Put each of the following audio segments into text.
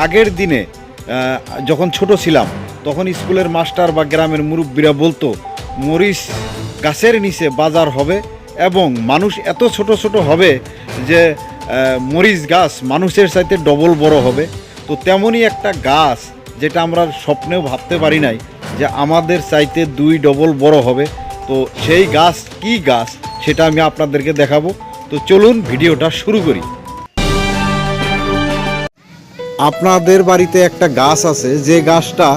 আগের দিনে যখন ছোট ছিলাম তখন স্কুলের মাস্টার বা গ্রামের মুরব্বীরা বলতো মরিচ গাছের নিচে বাজার হবে এবং মানুষ এত ছোট ছোট হবে যে মরিচ গাছ মানুষের চাইতে ডবল বড় হবে। তো তেমনই একটা গাছ যেটা আমরা স্বপ্নেও ভাবতে পারি নাই যে আমাদের চাইতে 2 ডবল বড় হবে। তো সেই গাছ কি গাছ সেটা আমি আপনাদেরকে দেখাবো। তো চলুন ভিডিওটা শুরু করি। আপনাদের বাড়িতে একটা গাছ আছে যে গাছটা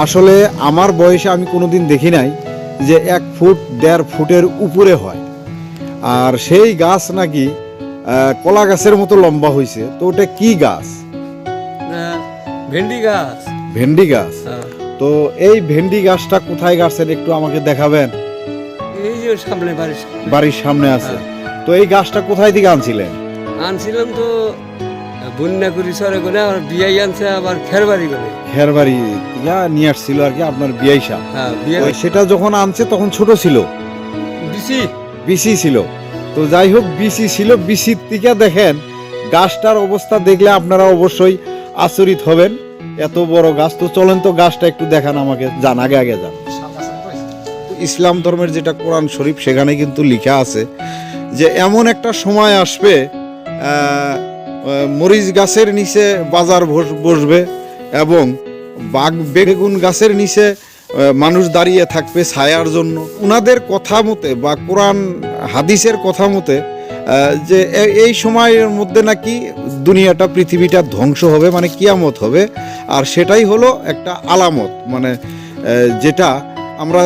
আসলে আমার বয়সে আমি কোনোদিন দেখি নাই, যে 1 ফুট 1.5 ফুটের উপরে হয়, আর সেই গাছ নাকি কলা গাছের মতো লম্বা হয়েছে। তো ওটা কি গাছ? ভেন্ডি গাছ। ভেন্ডি গাছ। তো এই ভেন্ডি গাছটা কোথায় গাছের একটু আমাকে দেখাবেন? এই যে সামনে বাড়ির সামনে আছে। তো এই গাছটা কোথায় থেকে আনছিলেন? আনছিলাম তো বন্যা করি সরে করে আর বিয়াই আনছে আবার খেরবাড়ি করে। খেরবাড়ি নিয়ে আসছিল আর কি আপনার বিয়াই সাহেব। হ্যাঁ, সেটা যখন আনছে তখন ছোট ছিল, বিসি ছিল। তো যাই হোক, বিসি ছিল, বিসির থেকে দেখেন গাছটার অবস্থা দেখলে আপনারা অবশ্যই আচরিত হবেন, এত বড় গাছ। তো চলেন তো গাছটা একটু দেখান আমাকে, যান আগে যান। ইসলাম ধর্মের যেটা কোরআন শরীফ সেখানে কিন্তু লেখা আছে যে এমন একটা সময় আসবে মরিচ গাছের নিচে বাজার বসবে এবং বেগুন গাছের নিচে মানুষ দাঁড়িয়ে থাকবে ছায়ার জন্য। উনাদের কথা মতে বা কোরআন হাদিসের কথা মতে যে এই সময়ের মধ্যে নাকি দুনিয়াটা পৃথিবীটা ধ্বংস হবে, মানে কিয়ামত হবে। আর সেটাই হলো একটা আলামত, মানে যেটা আমরা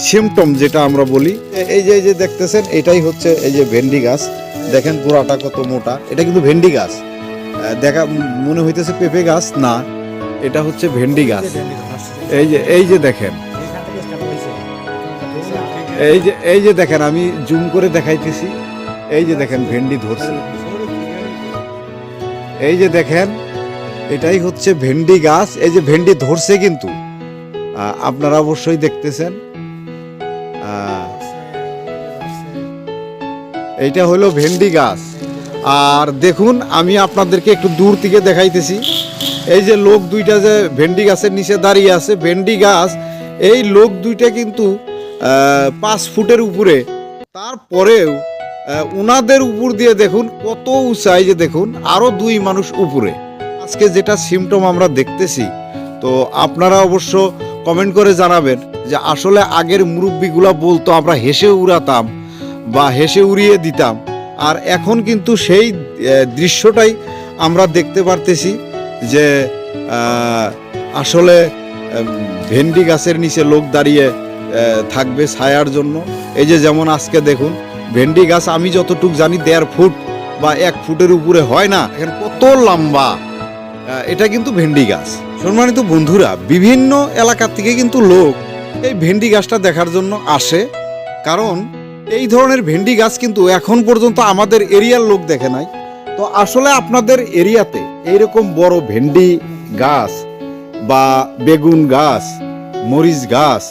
সিমটম যেটা আমরা বলি। এই যে দেখতেছেন এটাই হচ্ছে এই যে ভেন্ডি গাছ। দেখেন গোড়াটা কত মোটা। এটা কিন্তু ভেন্ডি গাছ, দেখা মনে হইতেছে পেঁপে গাছ না, এটা হচ্ছে ভেন্ডি গাছ। এই যে দেখেন, এই যে দেখেন, আমি জুম করে দেখাইতেছি। এই যে দেখেন ভেন্ডি ধরছে, এই যে দেখেন এটাই হচ্ছে ভেন্ডি গাছ। এই যে ভেন্ডি ধরছে কিন্তু আপনারা অবশ্যই দেখতেছেন। এইটা হলো ভেন্ডি গাছ। আর দেখুন আমি আপনাদেরকে একটু দূর থেকে দেখাইতেছি। এই যে লোক দুইটা যে ভেন্ডি গাছের নিচে দাঁড়িয়ে আছে, ভেন্ডি গাছ, এই লোক দুইটা কিন্তু 5 ফুটের উপরে। তারপরেও উনাদের উপর দিয়ে দেখুন কত উঁচাই, যে দেখুন আরো 2 মানুষ উপরে। আজকে যেটা সিমটম আমরা দেখতেছি, তো আপনারা অবশ্য কমেন্ট করে জানাবেন যে আসলে আগের মুরব্বীগুলা বলতো আমরা হেসে উড়াতাম বা হেসে উড়িয়ে দিতাম, আর এখন কিন্তু সেই দৃশ্যটাই আমরা দেখতে পারতেছি যে আসলে ভেন্ডি গাছের নিচে লোক দাঁড়িয়ে থাকবে ছায়ার জন্য। এই যে যেমন আজকে দেখুন ভেন্ডি গাছ, আমি যতটুক জানি 1.5 ফুট বা 1 ফুটের উপরে হয় না, এখন কত লম্বা। এটা কিন্তু ভেন্ডি গাছ। সম্মানিত বন্ধুরা, বিভিন্ন এলাকা থেকে কিন্তু লোক এই ভেন্ডি গাছটা দেখার জন্য আসে, কারণ এই ধরনের ভেন্ডি গাছ কিন্তু এখন পর্যন্ত আমাদের এরিয়ার লোক দেখে নাই। তো আসলে আপনাদের এরিয়াতে এইরকম বড় ভেন্ডি গাছ বা বেগুন গাছ, মরিচ গাছ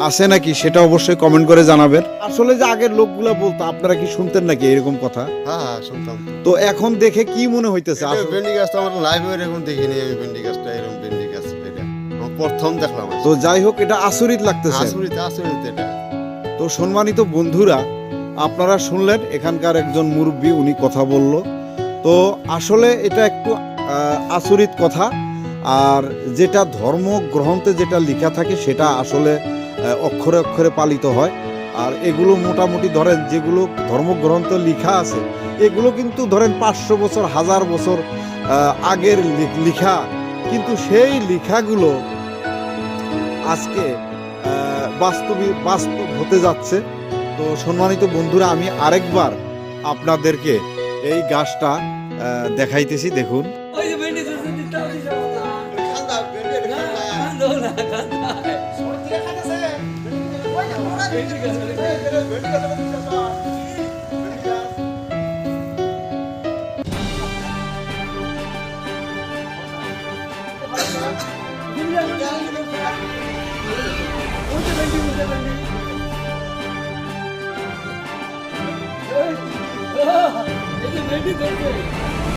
আছে নাকি সেটা অবশ্যই কমেন্ট করে জানাবেন। আসলে যে আগের লোকগুলা বলতো, আপনারা কি শুনতেন নাকি এরকম কথা? হ্যাঁ, শুনতাম। তো এখন দেখে কি মনে হইতেছে? ভেন্ডি গাছটা আমার লাইভে এরকম দেখিনি আমি। ভেন্ডি গাছটা এরকম ভেন্ডি গাছ এটা প্রথম দেখলাম। তো যাই হোক, এটা আচরিত লাগতেছে। আচরিত এটা। তো সম্মানিত বন্ধুরা, আপনারা শুনলেন এখানকার একজন মুরব্বী, উনি কথা বলল। তো আসলে এটা একটু আচরিত কথা। আর যেটা ধর্মগ্রন্থে যেটা লেখা থাকে সেটা আসলে অক্ষরে অক্ষরে পালিত হয়। আর এগুলো মোটামুটি ধরেন যেগুলো ধর্মগ্রন্থে লেখা আছে, এগুলো কিন্তু ধরেন 500 বছর 1000 বছর আগের লেখা, কিন্তু সেই লেখাগুলো আজকে বাস্তব হতে যাচ্ছে। তো সম্মানিত বন্ধুরা, আমি আরেকবার আপনাদেরকে এই গাছটা দেখাইতেছি। দেখুন ভেন্ডি